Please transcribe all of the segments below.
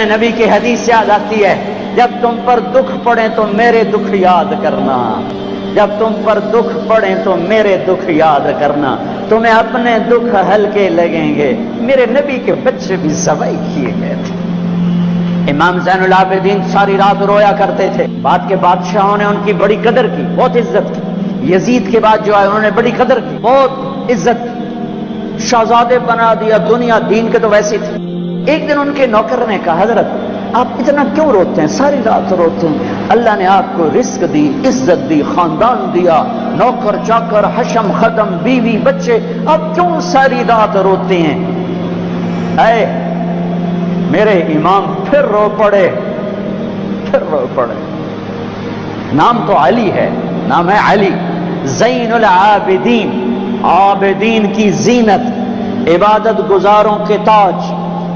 نبی کی حدیث یاد آتی ہے، جب تم پر دکھ پڑے تو میرے دکھ یاد کرنا، جب تم پر دکھ پڑے تو میرے دکھ یاد کرنا، تمہیں اپنے دکھ ہلکے لگیں گے۔ میرے نبی کے بچے بھی ذبح کیے گئے تھے۔ امام زین العابدین ساری رات رویا کرتے تھے۔ بعد کے بادشاہوں نے ان کی بڑی قدر کی، بہت عزت کی۔ یزید کے بعد جو آئے انہوں نے بڑی قدر کی، بہت عزت کی، شہزادے بنا دیا، دنیا دین کے تو ویسے تھے۔ ایک دن ان کے نوکر نے کہا، حضرت آپ اتنا کیوں روتے ہیں، ساری رات روتے ہیں؟ اللہ نے آپ کو رزق دی، عزت دی، خاندان دیا، نوکر چاکر، حشم ختم، بیوی بچے، آپ کیوں ساری رات روتے ہیں؟ اے میرے امام پھر رو پڑے، پھر رو پڑے۔ نام تو علی ہے، نام ہے علی، زین العابدین، عابدین کی زینت، عبادت گزاروں کے تاج،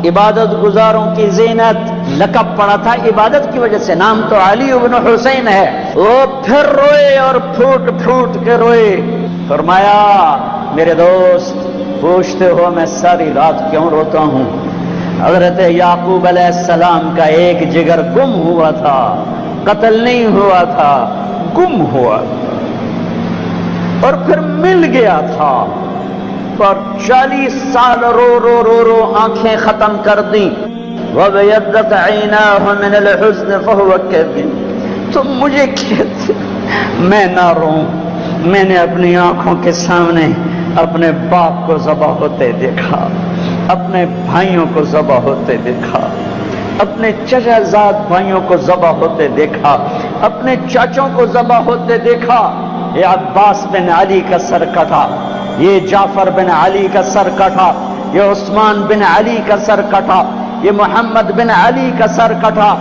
عبادت گزاروں کی زینت، لقب پڑا تھا عبادت کی وجہ سے، نام تو علی ابن حسین ہے۔ وہ پھر روئے اور پھوٹ پھوٹ کے روئے۔ فرمایا میرے دوست پوچھتے ہو میں ساری رات کیوں روتا ہوں؟ حضرت یعقوب علیہ السلام کا ایک جگر گم ہوا تھا، قتل نہیں ہوا تھا، گم ہوا تھا، اور پھر مل گیا تھا، اور 40 سال رو رو رو رو آنکھیں ختم کر دیں۔ وَبَيَضَّتْ عَيْنَاهُ مِنَ الْحُزْنِ فَهُوَ كَظِيمٌ۔ تم مجھے کہتے میں نہ روں، میں نے اپنی آنکھوں کے سامنے اپنے باپ کو ذبح ہوتے دیکھا، اپنے بھائیوں کو ذبح ہوتے دیکھا، اپنے چچا زاد بھائیوں کو ذبح ہوتے دیکھا، اپنے چاچوں کو ذبح ہوتے دیکھا۔ یہ عباس بن علی کا سر کٹا، یہ جعفر بن علی کا سر کٹا، یہ عثمان بن علی کا سر کٹا، یہ محمد بن علی کا سر کٹا،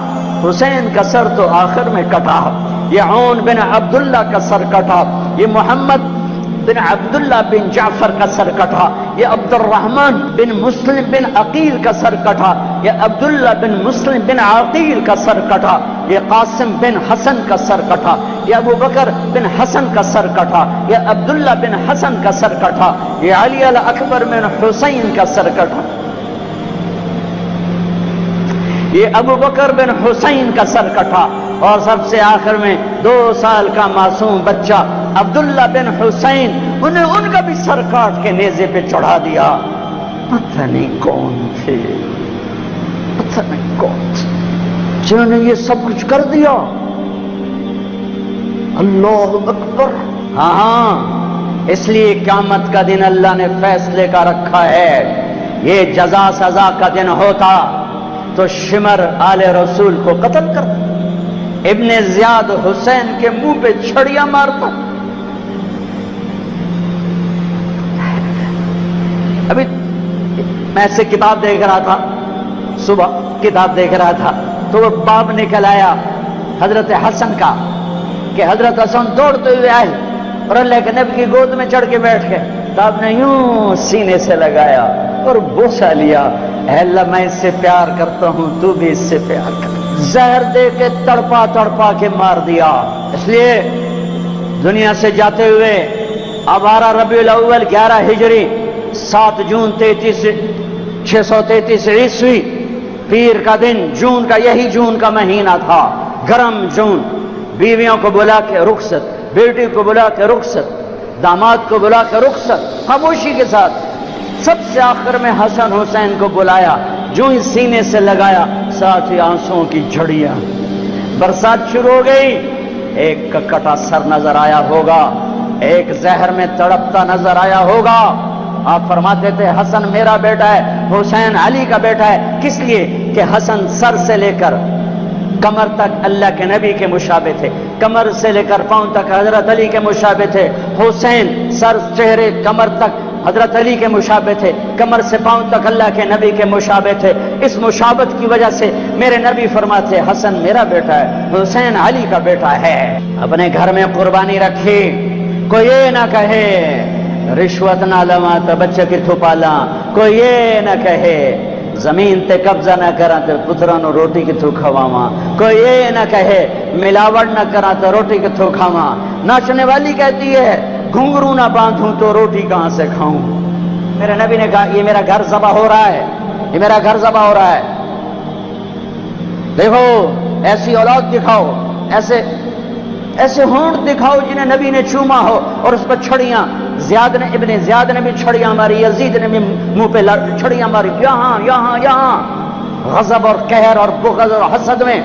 حسین کا سر تو آخر میں کٹا، یہ عون بن عبداللہ کا سر کٹا، یہ محمد بن عبداللہ بن جعفر کا سر کٹا، یہ عبد الرحمن بن مسلم بن عقیل کا سر کٹا، یہ عبداللہ بن مسلم بن عقیل کا سر کٹا، یہ قاسم بن حسن کا سر کٹا، یہ ابو بکر بن حسن کا سر کٹا، یہ عبداللہ بن حسن کا سر کٹا، یہ علی الاکبر بن حسین کا سر کٹا، یہ ابو بکر بن حسین کا سر کٹا، اور سب سے آخر میں 2 سال کا معصوم بچہ عبداللہ بن حسین، انہیں ان کا بھی سر کاٹ کے نیزے پہ چڑھا دیا۔ پتہ نہیں کون تھے، پتہ نہیں کون تھے جنہوں نے یہ سب کچھ کر دیا۔ اللہ اکبر۔ ہاں اس لیے قیامت کا دن اللہ نے فیصلے کا رکھا ہے، یہ جزا سزا کا دن ہوتا تو شمر آل رسول کو قتل کرتا، ابن زیاد حسین کے منہ پہ چھڑیاں مارتا۔ ابھی میں سے کتاب دیکھ رہا تھا، صبح کتاب دیکھ رہا تھا تو وہ باب نکل آیا حضرت حسن کا کہ حضرت حسن دوڑتے ہوئے آئے اور اللہ کے نبی کی گود میں چڑھ کے بیٹھ گئے، تو آپ نے یوں سینے سے لگایا اور بوسہ لیا، اے اللہ میں اس سے پیار کرتا ہوں، تو بھی اس سے پیار کر۔ زہر دے کے تڑپا تڑپا کے مار دیا۔ اس لیے دنیا سے جاتے ہوئے 12 ربیع الاول 11 ہجری 7 جون 633 عیسوی پیر کا دن، جون کا یہی جون کا مہینہ تھا، گرم جون، بیویوں کو بلا کے رخصت، بیٹی کو بلا کے رخصت، داماد کو بلا کے رخصت، خاموشی کے ساتھ۔ سب سے آخر میں حسن حسین کو بلایا، جو ہی سینے سے لگایا ساتھ ہی آنسوؤں کی جھڑیاں، برسات شروع ہو گئی۔ ایک کا کٹا سر نظر آیا ہوگا، ایک زہر میں تڑپتا نظر آیا ہوگا۔ آپ فرماتے تھے حسن میرا بیٹا ہے، حسین علی کا بیٹا ہے، کس لیے کہ حسن سر سے لے کر کمر تک اللہ کے نبی کے مشابہ تھے، کمر سے لے کر پاؤں تک حضرت علی کے مشابہ تھے، حسین سر چہرے کمر تک حضرت علی کے مشابہ تھے، کمر سے پاؤں تک اللہ کے نبی کے مشابہ تھے۔ اس مشابہت کی وجہ سے میرے نبی فرماتے حسن میرا بیٹا ہے، حسین علی کا بیٹا ہے۔ اپنے گھر میں قربانی رکھی، کوئی یہ نہ کہے رشوت نہ لواں تو بچے کی تھوپالا، کوئی یہ نہ کہے زمین تے قبضہ نہ کرا تو پترا نو روٹی کی تھو کھواواں، کوئی یہ نہ کہے ملاوٹ نہ کرا تو روٹی کی تھو کھاواں۔ ناچنے والی کہتی ہے گھنگرو نہ باندھوں تو روٹی کہاں سے کھاؤں۔ میرے نبی نے کہا یہ میرا گھر ذبح ہو رہا ہے، یہ میرا گھر ذبح ہو رہا ہے۔ دیکھو ایسی اولاد دکھاؤ، ایسے ہونٹ دکھاؤ جنہیں نبی نے چوما ہو اور اس پر چھڑیاں، ابن زیاد نے بھی چھڑیاں ماری، یزید نے بھی منہ پہ چھڑیاں ماری، یہاں یہاں یہاں، غضب اور قہر اور بغض اور حسد میں۔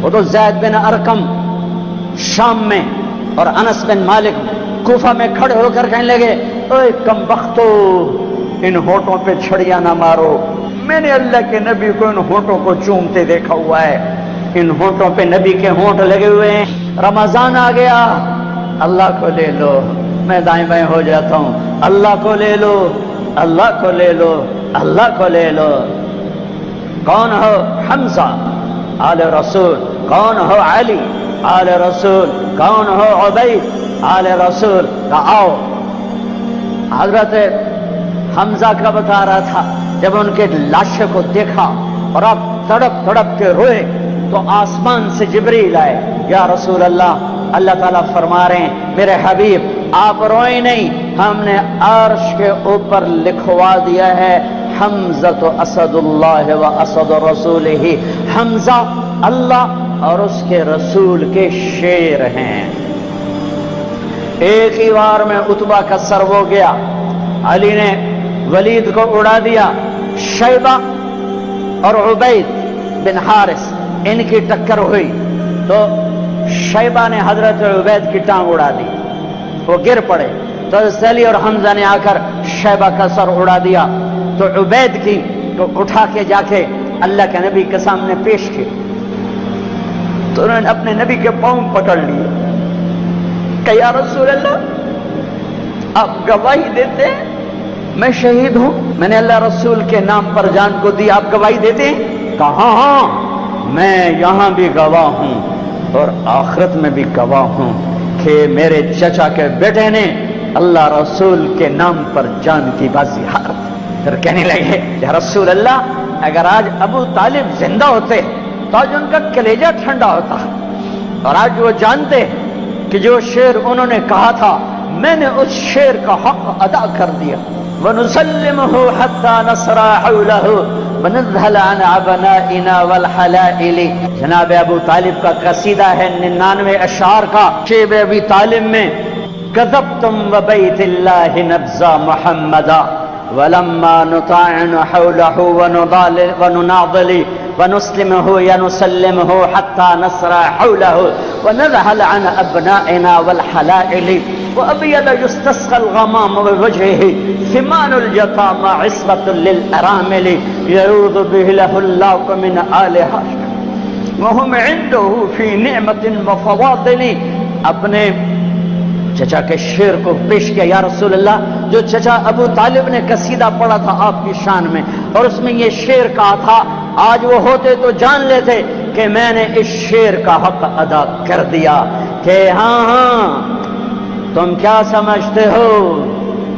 وہ تو زید بن ارقم شام میں اور انس بن مالک کوفہ میں کھڑے ہو کر کہنے لگے، اے کم بختو، ان ہونٹوں پہ چھڑیاں نہ مارو، میں نے اللہ کے نبی کو ان ہونٹوں کو چومتے دیکھا ہوا ہے، ان ہونٹوں پہ نبی کے ہونٹ لگے ہوئے ہیں۔ رمضان آ گیا، اللہ کو لے لو، میں دائیں بائیں ہو جاتا ہوں، اللہ کو لے لو، اللہ کو لے لو، اللہ کو لے لو۔ کون ہو؟ حمزہ آل رسول، کون ہو؟ علی آل رسول، کون ہو؟ عبید آل رسول۔ آؤ، حضرت حمزہ کا بتا رہا تھا جب ان کے لاشے کو دیکھا اور اب تڑپ تڑپ کے روئے تو آسمان سے جبریل آئے، یا رسول اللہ، اللہ تعالیٰ فرما رہے ہیں میرے حبیب آپ روئیں نہیں، ہم نے عرش کے اوپر لکھوا دیا ہے حمزہ اسد اللہ و اسد رسولہ، حمزہ اللہ اور اس کے رسول کے شیر ہیں۔ ایک ہی وار میں عتبہ کا سر ہو گیا، علی نے ولید کو اڑا دیا، شیبہ اور عبید بن حارث ان کی ٹکر ہوئی تو شیبہ نے حضرت عبید کی ٹانگ اڑا دی، وہ گر پڑے تو علی اور حمزہ نے آ کر شیبہ کا سر اڑا دیا تو عبید کی تو اٹھا کے جا کے اللہ کے نبی کے سامنے پیش کی تو انہوں نے اپنے نبی کے پاؤں پکڑ لیے کہ یا رسول اللہ آپ گواہی دیتے ہیں میں شہید ہوں، میں نے اللہ رسول کے نام پر جان کو دی، آپ گواہی دیتے ہیں؟ کہا ہاں میں یہاں بھی گواہ ہوں اور آخرت میں بھی گواہ ہوں کہ میرے چچا کے بیٹے نے اللہ رسول کے نام پر جان کی بازی ہار۔ پھر کہنے لگے یا رسول اللہ اگر آج ابو طالب زندہ ہوتے تو آج ان کا کلیجہ ٹھنڈا ہوتا، اور آج وہ جانتے کہ جو شعر انہوں نے کہا تھا میں نے اس شعر کا حق ادا کر دیا۔ وَنُسَلِّمُهُ حَتَّى نَصْرَى حَوْلَهُ وَنَذْهَلَ عَنْ عَبْنَائِنَا وَالْحَلَائِلِ۔ جناب ابو طالب کا قصیدہ ہے 99 اشعار کا، شیب ابی طالب میں كذبتم وبيت الله نبذا محمدا ولما نطاعن حوله ونناضل ونسلمه ينسلمه حتى نسرى حوله ونذهل عن أبنائنا والحلائل وأبيض يستسقى الغمام بوجهه ثمان اليتامى عصبة للأرامل يعوذ به له الله من آل هاشم وهم عنده في نعمة وفواضل۔ اپنے چچا کے شعر کو پیش کیا، یا رسول اللہ جو چچا ابو طالب نے قصیدہ پڑھا تھا آپ کی شان میں اور اس میں یہ شعر کہا تھا، آج وہ ہوتے تو جان لیتے کہ میں نے اس شعر کا حق ادا کر دیا کہ ہاں ہاں تم کیا سمجھتے ہو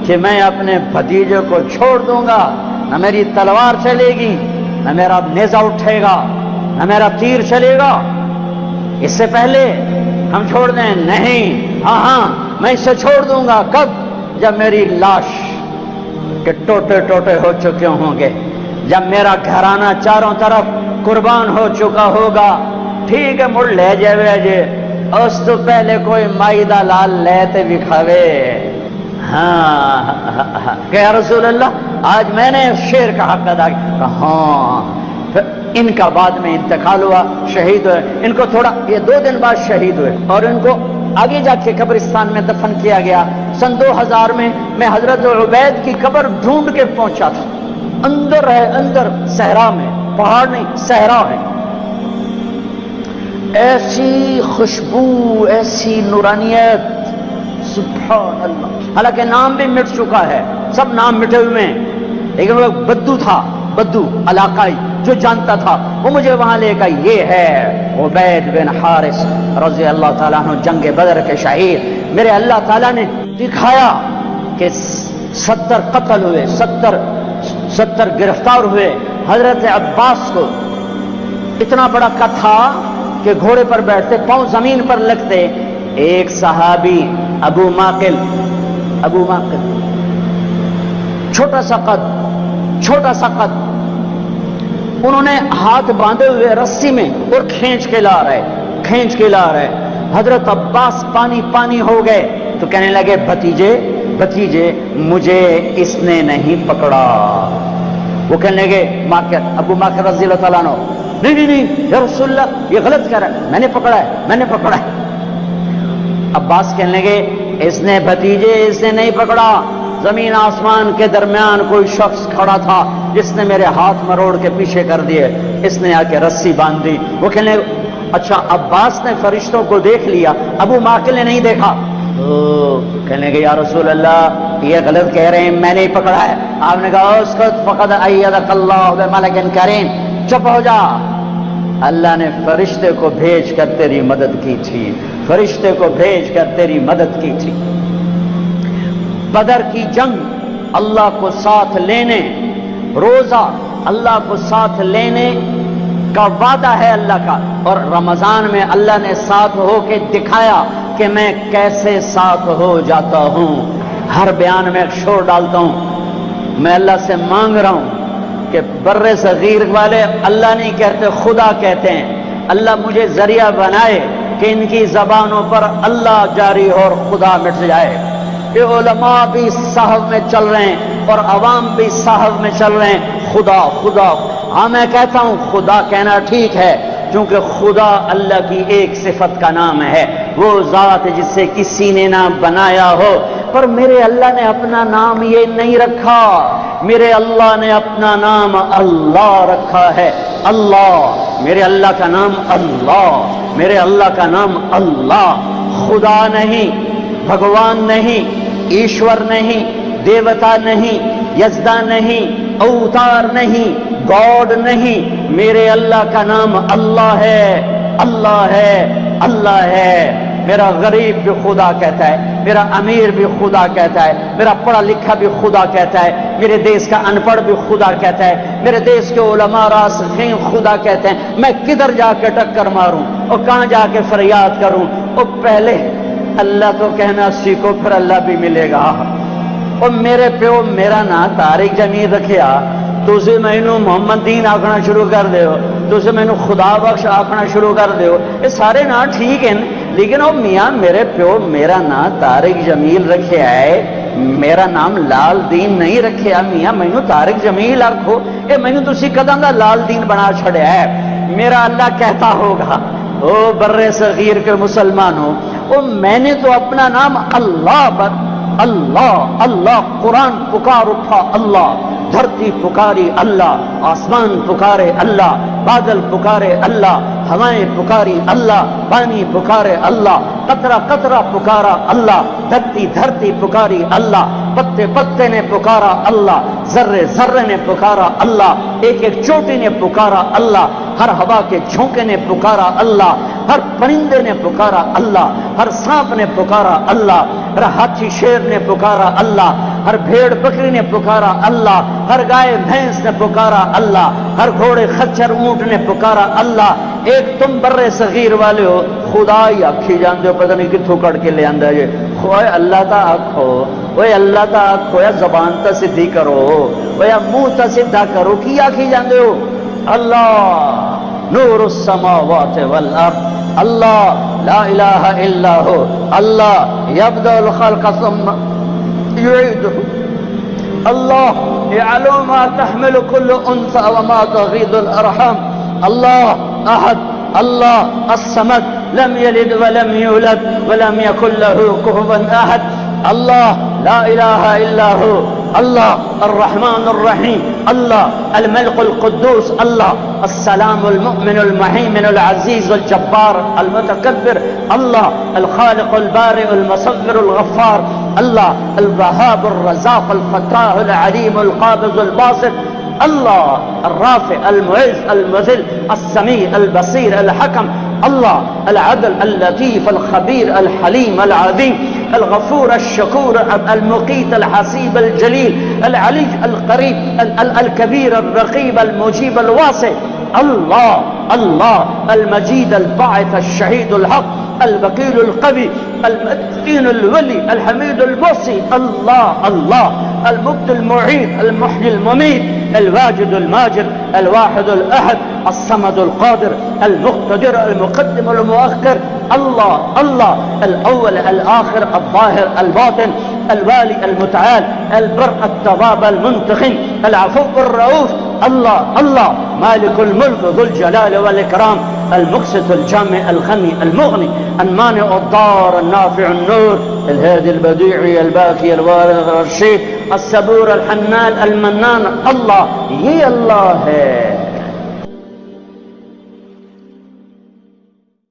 کہ میں اپنے بھتیجے کو چھوڑ دوں گا؟ نہ میری تلوار چلے گی، نہ میرا نیزہ اٹھے گا، نہ میرا تیر چلے گا، اس سے پہلے ہم چھوڑ دیں؟ نہیں، ہاں ہاں میں اسے چھوڑ دوں گا۔ کب؟ جب میری لاش کے ٹوٹے ٹوٹے ہو چکے ہوں گے، جب میرا گھرانہ چاروں طرف قربان ہو چکا ہوگا۔ ٹھیک ہے مڑ لے جے اس تو پہلے کوئی مائدہ لال لیتے بھی کھاوے۔ ہاں کہ یا رسول اللہ آج میں نے شعر کا حق ادا کیا۔ ہاں پھر ان کا بعد میں انتقال ہوا، شہید ہوئے، ان کو تھوڑا یہ 2 دن بعد شہید ہوئے اور ان کو آگے جا کے قبرستان میں دفن کیا گیا۔ سن 2000 میں حضرت عبید کی قبر ڈھونڈ کے پہنچا تھا، اندر ہے، اندر صحرا میں، پہاڑ نہیں صحرا ہے، ایسی خوشبو، ایسی نورانیت، سبحان اللہ۔ حالانکہ نام بھی مٹ چکا ہے، سب نام مٹے ہوئے ہیں، لیکن وہ بدو تھا، بدو علاقائی جو جانتا تھا وہ مجھے وہاں لے گا، یہ ہے عبید بن حارث رضی اللہ تعالیٰ عنہ، جنگ بدر کے شہید۔ میرے اللہ تعالیٰ نے دکھایا کہ 70 قتل ہوئے، 70 گرفتار ہوئے۔ حضرت عباس کو اتنا بڑا قد تھا کہ گھوڑے پر بیٹھتے، پاؤں زمین پر لگتے۔ ایک صحابی ابو ماقل، چھوٹا سا قد، انہوں نے ہاتھ باندھے ہوئے رسی میں اور کھینچ کے لا رہے حضرت عباس پانی پانی ہو گئے تو کہنے لگے بھتیجے مجھے اس نے نہیں پکڑا. وہ کہنے لگے ابو ماکر رضی اللہ تعالیٰ عنہ نہیں یا رسول اللہ یہ غلط کہہ رہا ہے, میں نے پکڑا ہے. عباس کہنے لگے اس نے نہیں پکڑا, زمین آسمان کے درمیان کوئی شخص کھڑا تھا جس نے میرے ہاتھ مروڑ کے پیچھے کر دیے, اس نے آ کے رسی باندھ دی. وہ کہنے لگے اچھا عباس نے فرشتوں کو دیکھ لیا, ابو ماکل نے نہیں دیکھا. کہنے لگے یا رسول اللہ یہ غلط کہہ رہے ہیں, میں نے پکڑا ہے. آپ نے کہا اسکت فقد ایدک اللہ بملک کریم, چپ ہو جا, اللہ نے فرشتے کو بھیج کر تیری مدد کی تھی. بدر کی جنگ اللہ کو ساتھ لینے, روزہ اللہ کو ساتھ لینے کا وعدہ ہے اللہ کا, اور رمضان میں اللہ نے ساتھ ہو کے دکھایا کہ میں کیسے ساتھ ہو جاتا ہوں. ہر بیان میں شور ڈالتا ہوں, میں اللہ سے مانگ رہا ہوں کہ بر صغیر والے اللہ نہیں کہتے خدا کہتے ہیں, اللہ مجھے ذریعہ بنائے کہ ان کی زبانوں پر اللہ جاری ہو اور خدا مٹ جائے. کہ علماء بھی صحف میں چل رہے ہیں اور عوام بھی صحف میں چل رہے ہیں خدا. ہاں میں کہتا ہوں خدا کہنا ٹھیک ہے, کیونکہ خدا اللہ کی ایک صفت کا نام ہے, وہ ذات جسے کسی نے نہ بنایا ہو. پر میرے اللہ نے اپنا نام یہ نہیں رکھا, میرے اللہ نے اپنا نام اللہ رکھا ہے. اللہ, میرے اللہ کا نام اللہ, خدا نہیں, بھگوان نہیں, ایشور نہیں, دیوتا نہیں, یزدا نہیں, اوتار نہیں, گاڈ نہیں, میرے اللہ کا نام اللہ ہے. میرا غریب بھی خدا کہتا ہے, میرا امیر بھی خدا کہتا ہے, میرا پڑھا لکھا بھی خدا کہتا ہے, میرے دیش کا ان پڑھ بھی خدا کہتا ہے, میرے دیش کے علماء راسخین خدا کہتے ہیں. میں کدھر جا کے ٹکر ماروں اور کہاں جا کے فریاد کروں؟ اور پہلے اللہ تو کہنا سیکھو, پھر اللہ بھی ملے گا. اور میرے پیو میرا نا طارق جمیل رکھیا, تُسے مینو محمد دین آکھنا شروع کر دیو, تُسے مینو خدا بخش آکھنا شروع کر دیو, یہ سارے نا ٹھیک ہیں, لیکن وہ میاں میرے پیو میرا نا طارق جمیل رکھیا ہے, میرا نام لال دین نہیں رکھیا. میاں مینو طارق جمیل رکھو, یہ مینو تسی کداں دا لال دین بنا چھڑیا ہے. میرا اللہ کہتا ہوگا او بر صغیر کے مسلمانوں, او میں نے تو اپنا نام اللہ قرآن پکار اٹھا اللہ, دھرتی پکاری اللہ, آسمان پکارے اللہ, بادل پکارے اللہ, ہوائیں پکاری اللہ, پانی پکارے اللہ, قطرہ قطرہ پکارا اللہ, دھرتی پکاری اللہ, پتے نے پکارا اللہ, ذرے نے پکارا اللہ, ایک چوٹی نے پکارا اللہ, ہر ہوا کے جھونکے نے پکارا اللہ, ہر پرندے نے پکارا اللہ, ہر سانپ نے پکارا اللہ, ہر ہاتھی شیر نے پکارا اللہ, ہر بھیڑ بکری نے پکارا اللہ, ہر گائے بھینس نے پکارا اللہ, ہر گھوڑے خچر اونٹ نے پکارا اللہ. ایک تم بر صغیر والے ہو خدا ہی آکھی جانتے ہو, پتہ نہیں کتھوں کٹ کے لے آندا ہے. اوے اللہ تا آکھو, اوے اللہ تا آکھو, یا زبان تا سدھی کرو, اوے یا منہ تا سدھا کرو, کی آکھی جانتے ہو؟ اللہ نور السماوات والارض, اللہ لا الہ الا ہو, اللہ یبدأ الخلق ثم يعيده, اللہ يعلم ما تحمل كل انثى وما تغيض الارحام, اللہ احد, اللہ الصمد, لم يلد ولم يولد ولم يكن له كفوا احد, اللہ لا الہ الا ہو, اللہ الرحمن الرحیم, اللہ الملك القدوس, اللہ السلام المؤمن المهيمن العزيز الجبار المتكبر, اللہ الخالق البارئ المصور الغفار, اللہ الوهاب الرزاق الفتاح العليم القابض الباسط, اللہ الرافع المعز المذل السميع البصير الحكم, اللہ العدل اللطيف الخبير الحليم العظيم الغفور الشكور المقيت الحسيب الجليل العلي القريب الكبير الرقيب المجيب الواسع, اللہ المجيد الباعث الشهيد الحق, الوكيل القوي، المتين الولي، الحميد المحصي. الله الله، المبدي المعيد، المحيي المميت، الواجد الماجد، الواحد الأحد، الصمد القادر، المقتدر، المقدم المؤخر. الله الله، الأول الآخر، الظاهر الباطن، الوالي المتعال، البر التواب المنتقم، العفو الرؤوف. الله الله، مالك الملك ذو الجلال والإكرام، المقسط الجامع الغني المغني، المانع الضار النافع النور، الهادي البديع الباقي الوارث الرشيد، الصبور الحنان المنان. الله، یہ اللہ ہے.